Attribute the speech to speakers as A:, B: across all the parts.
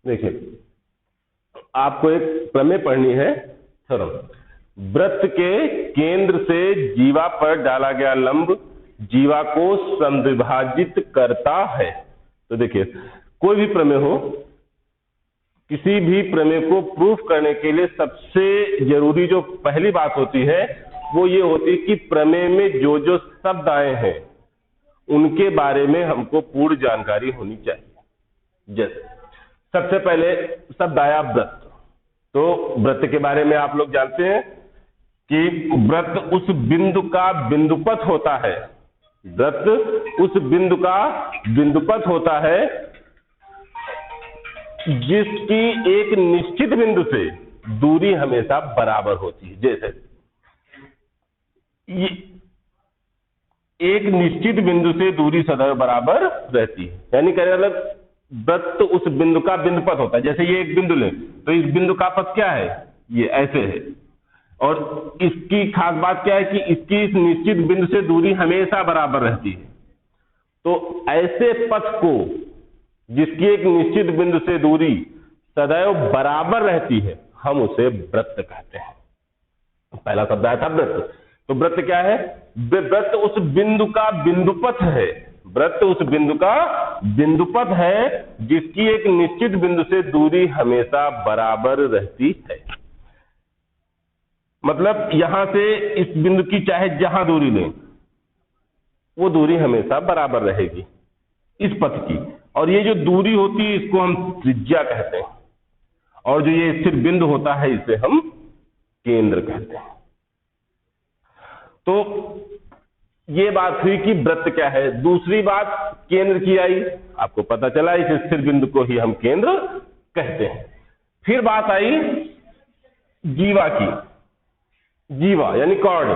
A: देखिए, आपको एक प्रमेय पढ़नी है, थ्योरम। वृत्त के केंद्र से जीवा पर डाला गया लंब जीवा को समद्विभाजित करता है। तो देखिए, कोई भी प्रमेय हो, किसी भी प्रमेय को प्रूफ करने के लिए सबसे जरूरी जो पहली बात होती है वो ये होती है कि प्रमेय में जो जो शब्द आए हैं उनके बारे में हमको पूर्ण जानकारी होनी चाहिए। जैसे सबसे पहले शब्द आया वृत्त, तो वृत्त के बारे में आप लोग जानते हैं कि वृत्त उस बिंदु का बिंदुपथ होता है। वृत्त उस बिंदु का बिंदुपथ होता है जिसकी एक निश्चित बिंदु से दूरी हमेशा बराबर होती है। जैसे ये एक निश्चित बिंदु से दूरी सदैव बराबर रहती है, यानी कहने मतलब वृत्त उस बिंदु का बिंदुपथ होता है। जैसे ये एक बिंदु ले तो इस बिंदु का पथ क्या है, ये ऐसे है, और इसकी खास बात क्या है कि इसकी इस निश्चित बिंदु से दूरी हमेशा बराबर रहती है। तो ऐसे पथ को जिसकी एक निश्चित बिंदु से दूरी सदैव बराबर रहती है हम उसे वृत्त कहते हैं। पहला शब्द आया था वृत्त, तो वृत्त क्या है, वृत्त उस बिंदु का बिंदुपथ है। वृत्त उस बिंदु का बिंदुपथ है जिसकी एक निश्चित बिंदु से दूरी हमेशा बराबर रहती है। मतलब यहां से इस बिंदु की चाहे जहां दूरी लें वो दूरी हमेशा बराबर रहेगी इस पथ की। और ये जो दूरी होती है इसको हम त्रिज्या कहते हैं, और जो ये स्थिर बिंदु होता है इसे हम केंद्र कहते हैं। तो ये बात हुई कि वृत्त क्या है। दूसरी बात केंद्र की आई, आपको पता चला इस स्थिर बिंदु को ही हम केंद्र कहते हैं। फिर बात आई जीवा की, जीवा यानी कॉर्ड।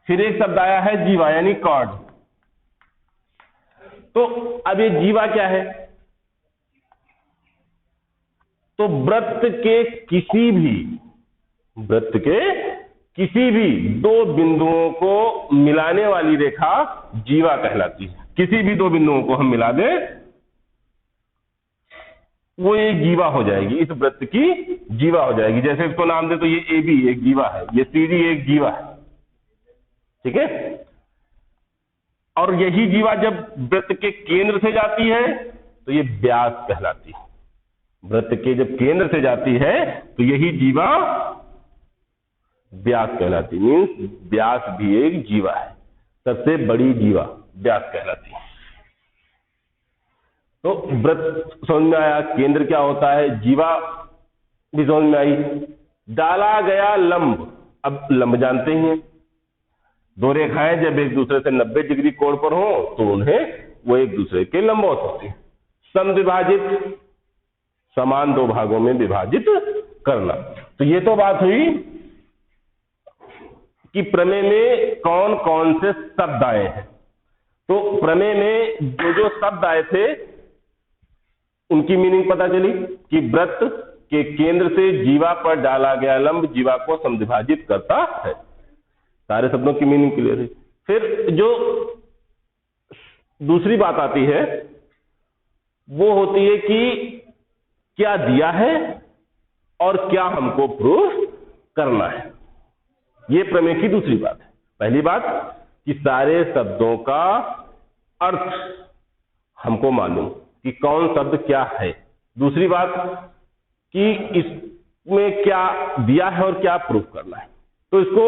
A: फिर एक शब्द आया है जीवा यानी कॉर्ड। तो अब ये जीवा क्या है, तो वृत्त के किसी भी दो बिंदुओं को मिलाने वाली रेखा जीवा कहलाती है। किसी भी दो बिंदुओं को हम मिला दें वो एक जीवा हो जाएगी, इस वृत्त की जीवा हो जाएगी। जैसे इसको नाम दे तो ये ए बी एक जीवा है, ये सी डी एक जीवा है, ठीक है। और यही जीवा जब वृत्त के केंद्र से जाती है तो ये व्यास कहलाती है। वृत्त के जब केंद्र से जाती है तो यही जीवा व्यास कहलाती है। मीन्स व्यास भी एक जीवा है, सबसे बड़ी जीवा व्यास कहलाती है। तो वृत्त समझ में आया, केंद्र क्या होता है, जीवा भी समझ में आई। डाला गया लंब, अब लंब जानते ही हैं, दो रेखाएं जब एक दूसरे से 90 डिग्री कोण पर हो तो उन्हें वो एक दूसरे के लंबवत होती है। समद्विभाजित, समान दो भागों में विभाजित करना। तो ये तो बात हुई कि प्रमेय में कौन कौन से शब्द आए हैं। तो प्रमेय में जो जो शब्द आए थे उनकी मीनिंग पता चली कि वृत्त के केंद्र से जीवा पर डाला गया लंब जीवा को समद्विभाजित करता है। सारे शब्दों की मीनिंग क्लियर है। फिर जो दूसरी बात आती है वो होती है कि क्या दिया है और क्या हमको प्रूफ करना है। ये प्रमेय की दूसरी बात है। पहली बात कि सारे शब्दों का अर्थ हमको मालूम कि कौन शब्द क्या है। दूसरी बात कि इसमें क्या दिया है और क्या प्रूफ करना है। तो इसको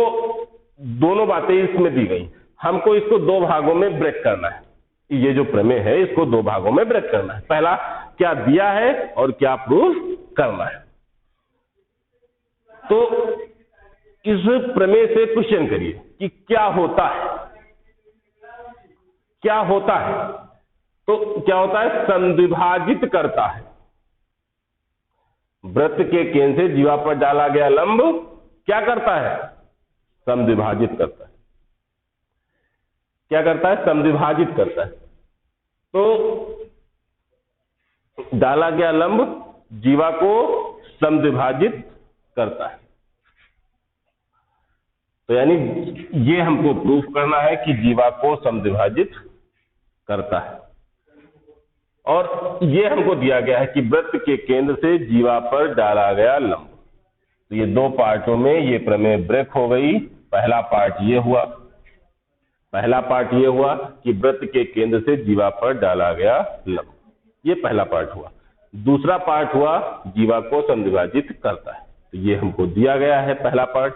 A: दोनों बातें इसमें दी गई, हमको इसको दो भागों में ब्रेक करना है। ये जो प्रमेय है इसको दो भागों में ब्रेक करना है। पहला क्या दिया है और क्या प्रूफ करना है। तो इस प्रमेय से क्वेश्चन करिए कि क्या होता है, क्या होता है। तो क्या होता है, समद्विभाजित करता है। वृत्त के केंद्र से जीवा पर डाला गया लंब क्या करता है, समद्विभाजित करता है। क्या करता है, समद्विभाजित करता है। तो डाला गया लंब जीवा को समद्विभाजित करता है। तो यानी ये हमको प्रूफ करना है कि जीवा को समद्विभाजित करता है। और ये हमको दिया गया है कि वृत्त के केंद्र से जीवा पर डाला गया लंब। तो ये दो पार्टों में ये प्रमेय ब्रेक हो गई। पहला पार्ट ये हुआ, पहला पार्ट ये हुआ कि वृत्त के केंद्र से जीवा पर डाला गया लंब, ये पहला पार्ट हुआ। दूसरा पार्ट हुआ जीवा को समद्विभाजित करता है, तो ये हमको दिया गया है पहला पार्ट,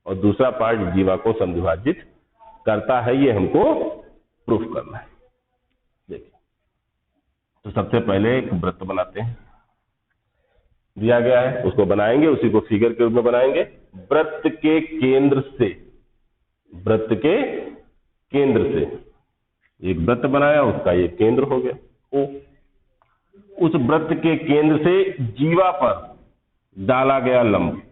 A: और दूसरा पार्ट जीवा को समद्विभाजित करता है, ये हमको प्रूफ करना है। देखिए, तो सबसे पहले एक वृत्त बनाते हैं, दिया गया है उसको बनाएंगे, उसी को फिगर के रूप में बनाएंगे। वृत्त के केंद्र से, वृत्त के केंद्र से एक वृत्त बनाया, उसका ये केंद्र हो गया ओ। उस वृत्त के केंद्र से जीवा पर डाला गया लंब,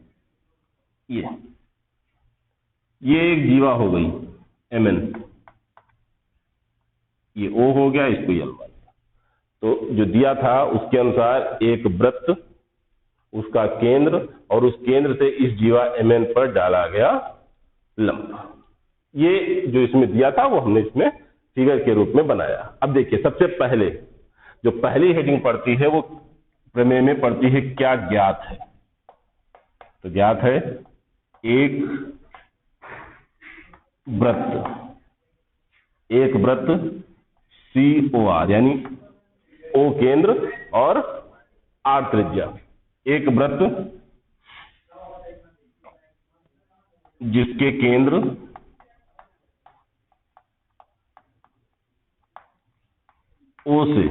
A: ये एक जीवा हो गई mn, ये o हो गया, इसको l मान लिया। तो जो दिया था उसके अनुसार एक वृत्त, उसका केंद्र, और उस केंद्र से इस जीवा mn पर डाला गया लंब, ये जो इसमें दिया था वो हमने इसमें फिगर के रूप में बनाया। अब देखिए, सबसे पहले जो पहली हेडिंग पड़ती है वो प्रमेय में पड़ती है क्या ज्ञात है। तो ज्ञात है एक वृत्त COR, यानी O केंद्र और R त्रिज्या, एक वृत्त जिसके केंद्र O से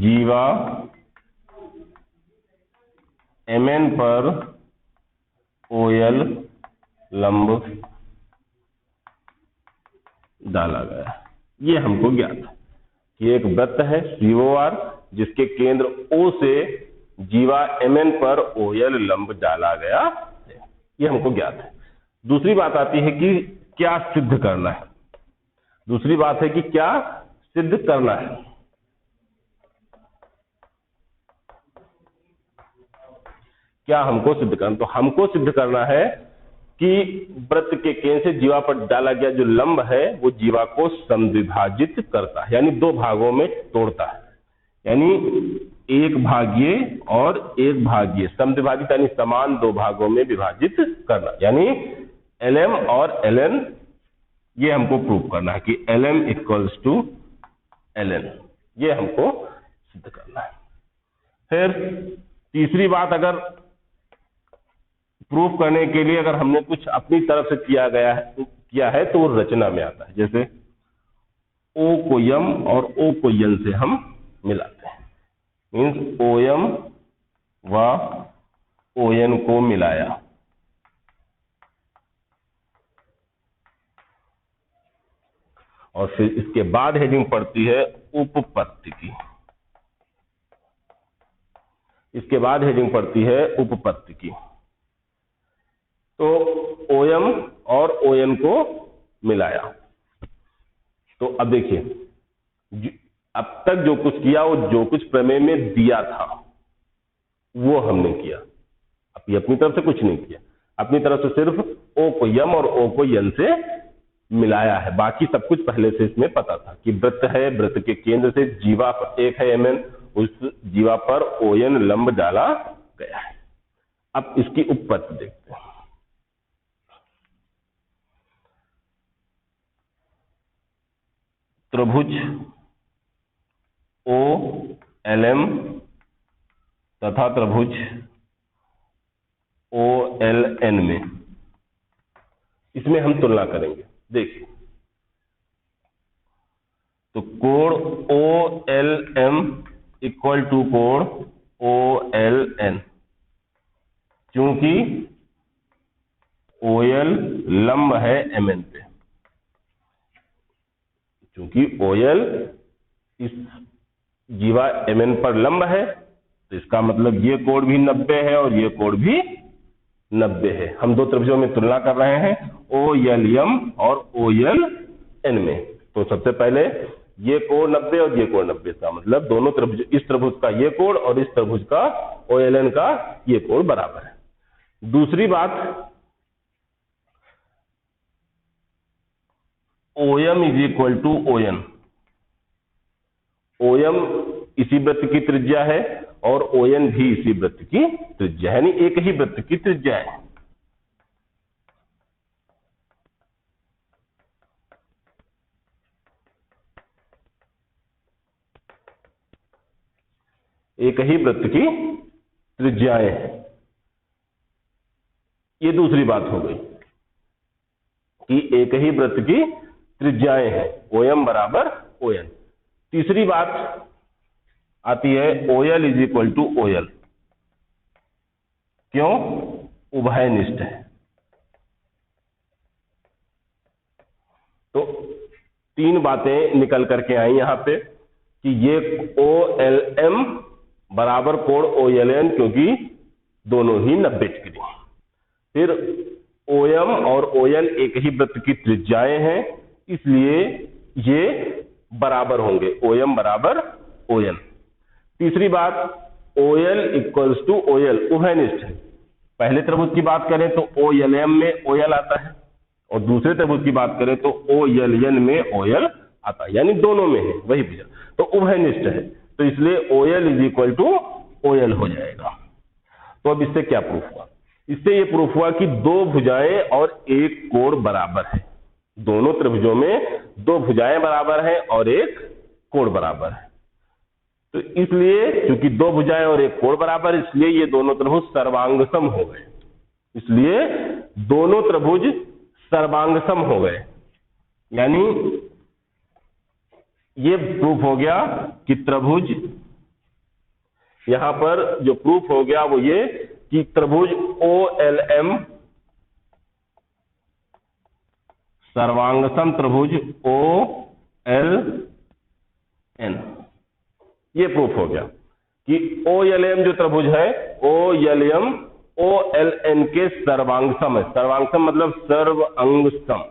A: जीवा mn पर OL लंब डाला गया। ये हमको ज्ञात है कि एक वृत्त है COR जिसके केंद्र O से जीवा mn पर OL लंब डाला गया है, ये हमको ज्ञात है। दूसरी बात आती है कि क्या सिद्ध करना है। दूसरी बात है कि क्या सिद्ध करना है। क्या हमको सिद्ध करना, तो हमको सिद्ध करना है कि वृत्त के केंद्र से जीवा पर डाला गया जो लंब है वो जीवा को समद्विभाजित करता है, यानी दो भागों में तोड़ता है, यानी एक भागीय और एक भागीय, समद्विभाजित यानी समान दो भागों में विभाजित करना, यानी LM और LN, ये हमको प्रूव करना है कि LM इक्वल्स टू LN, ये हमको सिद्ध करना है। फिर तीसरी बात, अगर प्रूफ करने के लिए अगर हमने कुछ अपनी तरफ से किया है तो वो रचना में आता है। जैसे O को M और O को N से हम मिलाते हैं, मीन्स OM व ON को मिलाया, और फिर इसके बाद हेडिंग पड़ती है उपपत्ति की। इसके बाद हेडिंग पड़ती है उपपत्ति की। तो OM और ON को मिलाया। तो अब देखिए, अब तक जो कुछ किया वो जो कुछ प्रमेय में दिया था वो हमने किया, अपनी तरफ से कुछ नहीं किया। अपनी तरफ से सिर्फ O को M और O को N से मिलाया है, बाकी सब कुछ पहले से इसमें पता था कि वृत्त है, वृत्त के केंद्र से जीवा एक है MN, उस जीवा पर ON लंब डाला गया है। अब इसकी उपपत्ति देखते हैं। त्रिभुज OLM तथा त्रिभुज OLN में, इसमें हम तुलना करेंगे। देखिए, तो कोण OLM इक्वल टू कोण OLN, क्योंकि OL लंब है MN पे, क्योंकि OL इस जीवा MN पर लंब है, तो इसका मतलब ये कोण भी 90 है और ये कोण भी 90 है। हम दो त्रिभुजों में तुलना कर रहे हैं, OLM और OLN में। तो सबसे पहले ये कोण 90 और ये कोण 90, का मतलब दोनों त्रिभुज, इस त्रिभुज का ये कोण और इस त्रिभुज का OLN का ये कोण बराबर है। दूसरी बात, OM is equal to ON, OM इसी वृत्त की त्रिज्या है और ON भी इसी वृत्त की त्रिज्या है, यानी एक ही वृत्त की त्रिज्या है। एक ही वृत्त की त्रिज्याएं हैं। ये दूसरी बात हो गई कि एक ही वृत्त की त्रिज्याएं हैं, OM बराबर ON। तीसरी बात आती है OL is equal to OL। क्यों? उभयनिष्ठ है। तो तीन बातें निकल करके आई यहां पे कि ये OLM बराबर कोण OLN, क्योंकि दोनों ही 90 डिग्री। फिर OM और ON एक ही वृत्त की त्रिज्याएं हैं, इसलिए ये बराबर होंगे, OM बराबर ON। तीसरी बात, OL इक्वल्स टू OL उभयनिष्ठ है। पहले त्रिभुज की बात करें तो OLM में OL आता है और दूसरे त्रिभुज की बात करें तो OLN में OL आता है, यानी दोनों में है, वही भुजा तो उभयनिष्ठ है, तो इसलिए OL is equal to OL हो जाएगा। तो अब इससे क्या प्रूफ हुआ? इससे ये प्रूफ हुआ कि दो भुजाएं और एक कोण बराबर है। दोनों त्रिभुजों में दो भुजाएं बराबर हैं और एक कोण बराबर है। तो इसलिए चूंकि दो भुजाएं और एक कोण बराबर, इसलिए ये दोनों त्रिभुज सर्वांगसम हो गए। इसलिए दोनों त्रिभुज सर्वांगसम हो गए, यानी ये प्रूफ हो गया कि त्रिभुज, यहां पर जो प्रूफ हो गया वो ये कि त्रिभुज OLM सर्वांगसम त्रिभुज OLN। ये प्रूफ हो गया कि OLM जो त्रिभुज है OLM OLN के सर्वांगसम है। सर्वांगसम मतलब सर्व अंग सम।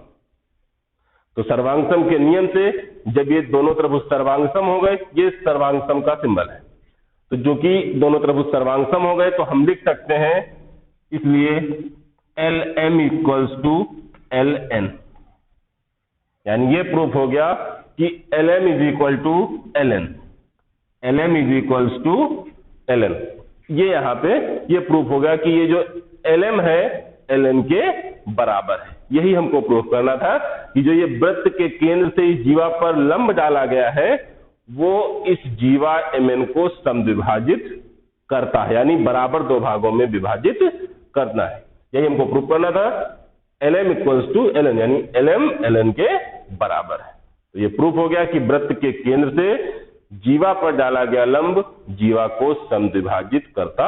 A: तो सर्वांगसम के नियम से जब ये दोनों त्रिभुज सर्वांगसम हो गए, ये सर्वांगसम का सिंबल है। तो जो कि दोनों त्रिभुज सर्वांगसम हो गए तो हम लिख सकते हैं, इसलिए LM इक्वल्स टू LN, यानी ये प्रूफ हो गया कि LM is equal to LN, LM is equals to LN। ये यहां पे ये प्रूफ हो गया कि ये जो LM है LN के बराबर है। यही हमको प्रूफ करना था कि जो ये वृत्त के केंद्र से इस जीवा पर लंब डाला गया है वो इस जीवा MN को समद्विभाजित करता है, यानी बराबर दो भागों में विभाजित करना है। यही हमको प्रूफ करना था। LM इक्वल्स टू LN, यानी LM LN के बराबर है। तो ये प्रूफ हो गया कि वृत्त के केंद्र से जीवा पर डाला गया लंब जीवा को समद्विभाजित करता